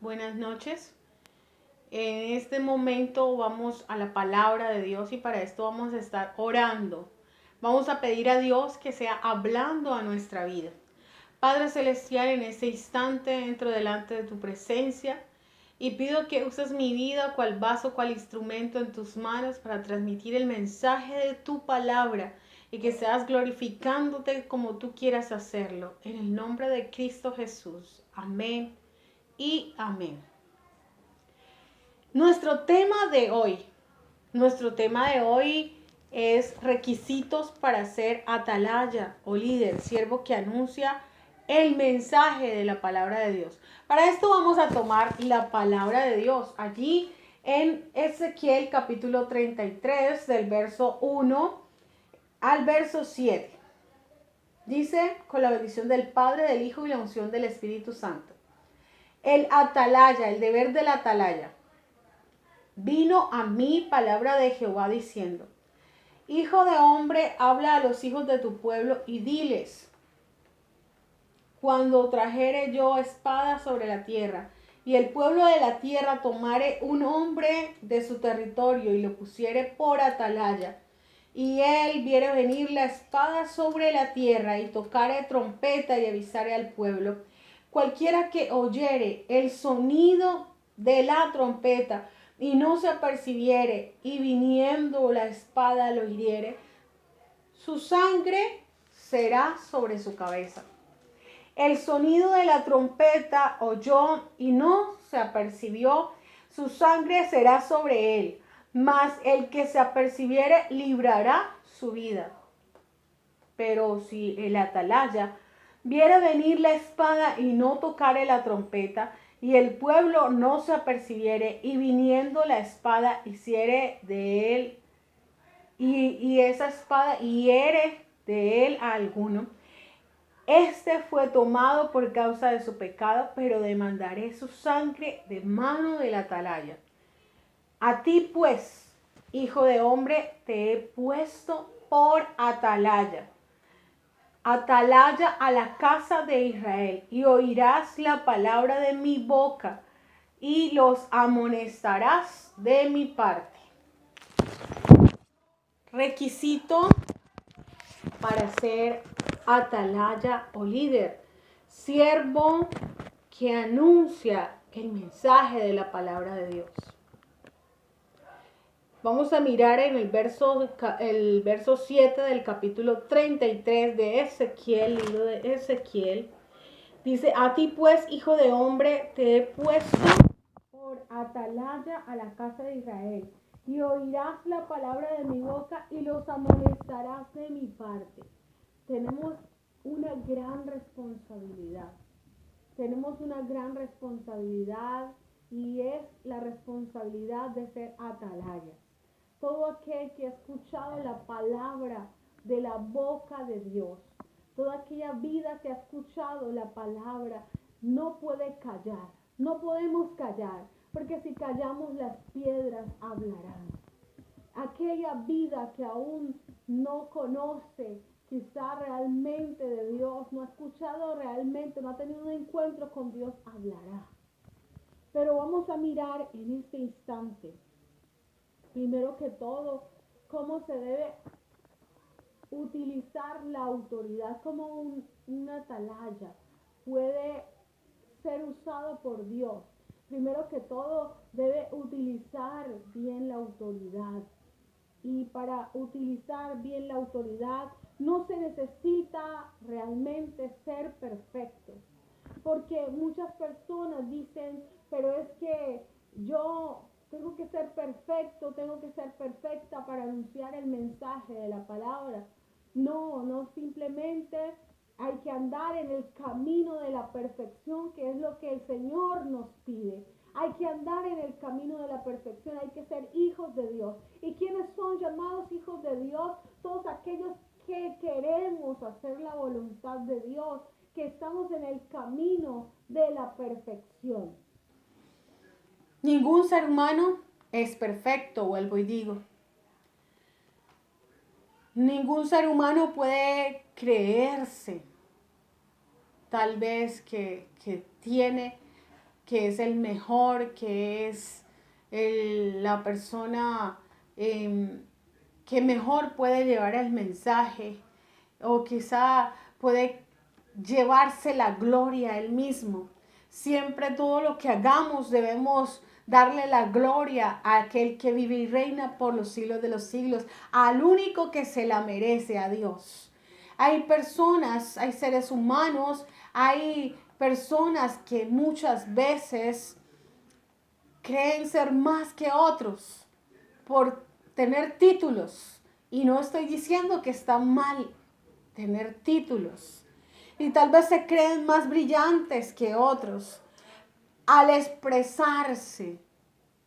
Buenas noches. En este momento vamos a la palabra de Dios y para esto vamos a estar orando. Vamos a pedir a Dios que sea hablando a nuestra vida. Padre Celestial, en este instante entro delante de tu presencia y pido que uses mi vida cual vaso, cual instrumento en tus manos para transmitir el mensaje de tu palabra y que seas glorificándote como tú quieras hacerlo. En el nombre de Cristo Jesús. Amén y amén. Nuestro tema de hoy, nuestro tema de hoy es requisitos para ser atalaya o líder, siervo que anuncia el mensaje de la palabra de Dios. Para esto vamos a tomar la palabra de Dios allí en Ezequiel capítulo 33 del verso 1 al verso 7. Dice, con la bendición del Padre, del Hijo y la unción del Espíritu Santo. El atalaya, el deber del atalaya. Vino a mí palabra de Jehová diciendo: Hijo de hombre, habla a los hijos de tu pueblo y diles: cuando trajere yo espada sobre la tierra, y el pueblo de la tierra tomare un hombre de su territorio y lo pusiere por atalaya, y él viere venir la espada sobre la tierra, y tocare trompeta y avisare al pueblo, cualquiera que oyere el sonido de la trompeta y no se apercibiere, y viniendo la espada lo hiriere, su sangre será sobre su cabeza. El sonido de la trompeta oyó y no se apercibió, su sangre será sobre él, mas el que se apercibiere librará su vida. Pero si el atalaya viere venir la espada y no tocare la trompeta, y el pueblo no se apercibiere, y viniendo la espada hiciere de él, y esa espada hiere de él a alguno, este fue tomado por causa de su pecado, pero demandaré su sangre de mano del atalaya. A ti pues, hijo de hombre, te he puesto por atalaya. Atalaya a la casa de Israel, y oirás la palabra de mi boca, y los amonestarás de mi parte. Requisito para ser atalaya o líder: siervo que anuncia el mensaje de la palabra de Dios. Vamos a mirar en el verso 7 del capítulo 33 de Ezequiel, libro de Ezequiel. Dice: a ti pues, hijo de hombre, te he puesto por atalaya a la casa de Israel, y oirás la palabra de mi boca y los amonestarás de mi parte. Tenemos una gran responsabilidad. Tenemos una gran responsabilidad, y es la responsabilidad de ser atalaya. Todo aquel que ha escuchado la palabra de la boca de Dios, toda aquella vida que ha escuchado la palabra, no puede callar. No podemos callar, porque si callamos las piedras hablarán. Aquella vida que aún no conoce quizá realmente de Dios, no ha escuchado realmente, no ha tenido un encuentro con Dios, hablará. Pero vamos a mirar en este instante, primero que todo, cómo se debe utilizar la autoridad, como una atalaya puede ser usado por Dios. Primero que todo, debe utilizar bien la autoridad. Y para utilizar bien la autoridad no se necesita realmente ser perfecto. Porque muchas personas dicen: pero es que yo tengo que ser perfecto, tengo que ser perfecta para anunciar el mensaje de la palabra. No, simplemente hay que andar en el camino de la perfección, que es lo que el Señor nos pide. Hay que andar en el camino de la perfección, hay que ser hijos de Dios. ¿Y quiénes son llamados hijos de Dios? Todos aquellos que queremos hacer la voluntad de Dios, que estamos en el camino de la perfección. Ningún ser humano es perfecto, vuelvo y digo. Ningún ser humano puede creerse tal vez que tiene que es el mejor, que es la persona que mejor puede llevar el mensaje, o quizá puede llevarse la gloria a él mismo. Siempre todo lo que hagamos debemos darle la gloria a aquel que vive y reina por los siglos de los siglos, al único que se la merece, a Dios. Hay personas, hay seres humanos, hay personas que muchas veces creen ser más que otros por tener títulos. Y no estoy diciendo que está mal tener títulos. Y tal vez se creen más brillantes que otros al expresarse,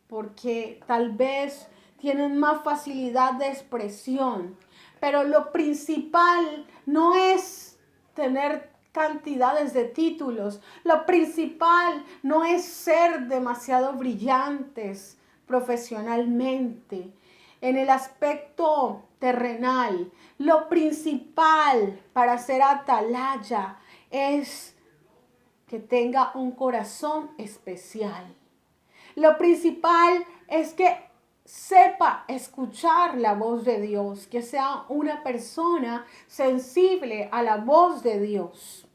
porque tal vez tienen más facilidad de expresión. Pero lo principal no es tener cantidades de títulos. Lo principal no es ser demasiado brillantes profesionalmente. En el aspecto terrenal, lo principal para ser atalaya es que tenga un corazón especial. Lo principal es que sepa escuchar la voz de Dios, que sea una persona sensible a la voz de Dios.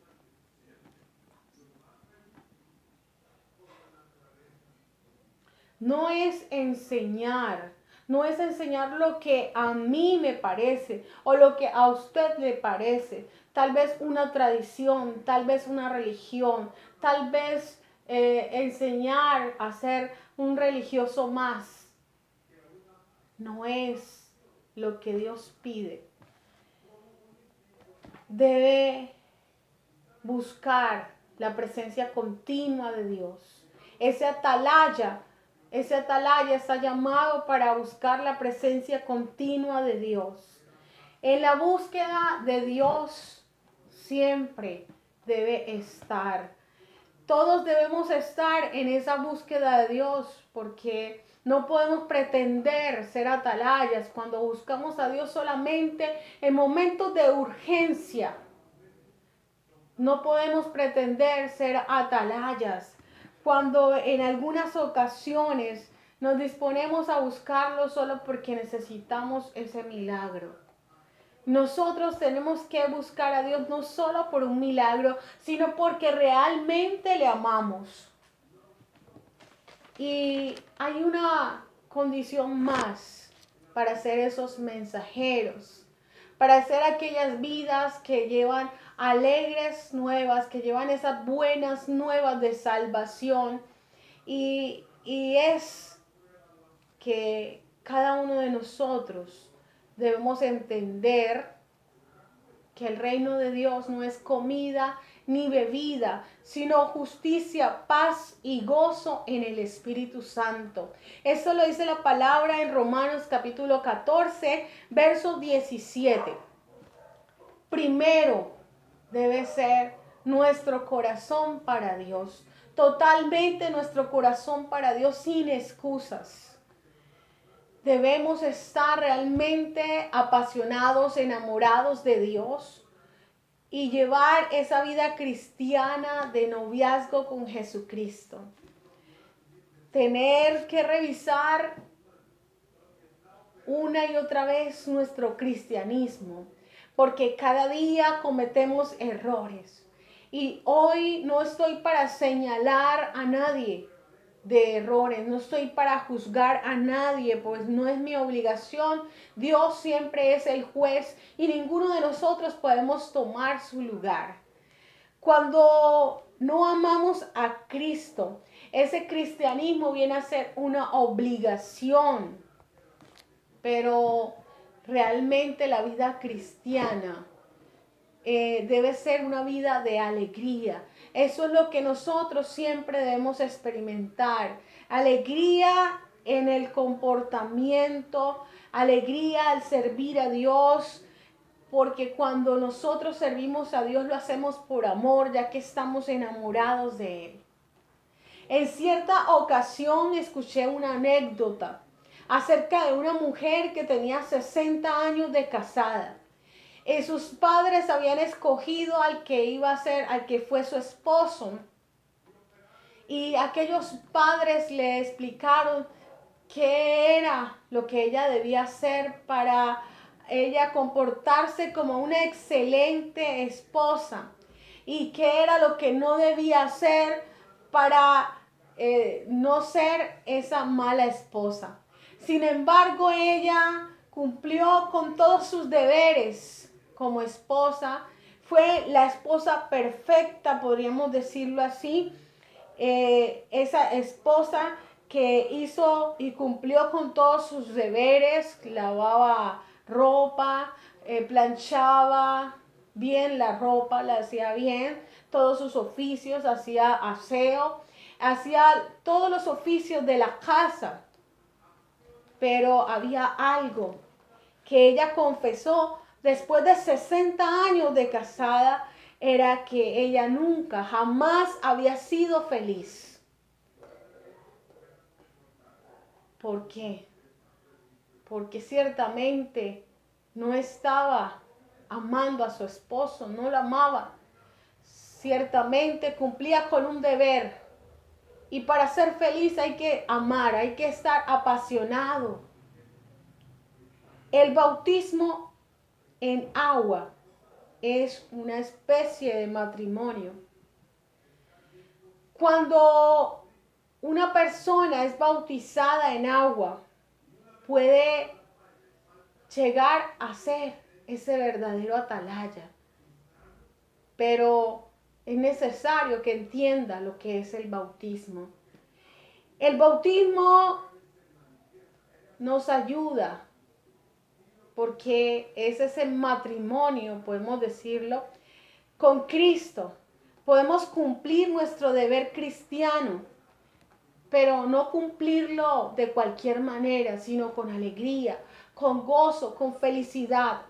No es enseñar, no es enseñar lo que a mí me parece o lo que a usted le parece. Tal vez una tradición, tal vez una religión, tal vez enseñar a ser un religioso más. No es lo que Dios pide. Debe buscar la presencia continua de Dios. Ese atalaya está llamado para buscar la presencia continua de Dios. En la búsqueda de Dios siempre debe estar. Todos debemos estar en esa búsqueda de Dios, porque no podemos pretender ser atalayas cuando buscamos a Dios solamente en momentos de urgencia. No podemos pretender ser atalayas cuando en algunas ocasiones nos disponemos a buscarlo solo porque necesitamos ese milagro. Nosotros tenemos que buscar a Dios no solo por un milagro, sino porque realmente le amamos. Y hay una condición más para ser esos mensajeros, para ser aquellas vidas que llevan alegres nuevas, que llevan esas buenas nuevas de salvación. Y es que cada uno de nosotros debemos entender que el reino de Dios no es comida ni bebida, sino justicia, paz y gozo en el Espíritu Santo. Eso lo dice la palabra en Romanos capítulo 14, verso 17. Primero debe ser nuestro corazón para Dios, totalmente nuestro corazón para Dios, sin excusas. Debemos estar realmente apasionados, enamorados de Dios y llevar esa vida cristiana de noviazgo con Jesucristo. Tener que revisar una y otra vez nuestro cristianismo, porque cada día cometemos errores. Y hoy no estoy para señalar a nadie de errores, no estoy para juzgar a nadie, pues no es mi obligación. Dios siempre es el juez y ninguno de nosotros podemos tomar su lugar. Cuando no amamos a Cristo, ese cristianismo viene a ser una obligación, pero realmente la vida cristiana debe ser una vida de alegría. Eso es lo que nosotros siempre debemos experimentar. Alegría en el comportamiento, alegría al servir a Dios, porque cuando nosotros servimos a Dios lo hacemos por amor, ya que estamos enamorados de Él. En cierta ocasión escuché una anécdota acerca de una mujer que tenía 60 años de casada. Sus padres habían escogido al que iba a ser, al que fue su esposo. Y aquellos padres le explicaron qué era lo que ella debía hacer para ella comportarse como una excelente esposa y qué era lo que no debía hacer para no ser esa mala esposa. Sin embargo, ella cumplió con todos sus deberes como esposa. Fue la esposa perfecta, podríamos decirlo así. Esa esposa que hizo y cumplió con todos sus deberes, lavaba ropa, planchaba bien la ropa, la hacía bien, todos sus oficios, hacía aseo, hacía todos los oficios de la casa. Pero había algo que ella confesó después de 60 años de casada, era que ella nunca, jamás había sido feliz. ¿Por qué? Porque ciertamente no estaba amando a su esposo, no lo amaba. Ciertamente cumplía con un deber. Y para ser feliz hay que amar, hay que estar apasionado. El bautismo en agua es una especie de matrimonio. Cuando una persona es bautizada en agua, puede llegar a ser ese verdadero atalaya. Pero es necesario que entienda lo que es el bautismo. El bautismo nos ayuda porque es ese matrimonio, podemos decirlo, con Cristo. Podemos cumplir nuestro deber cristiano, pero no cumplirlo de cualquier manera, sino con alegría, con gozo, con felicidad.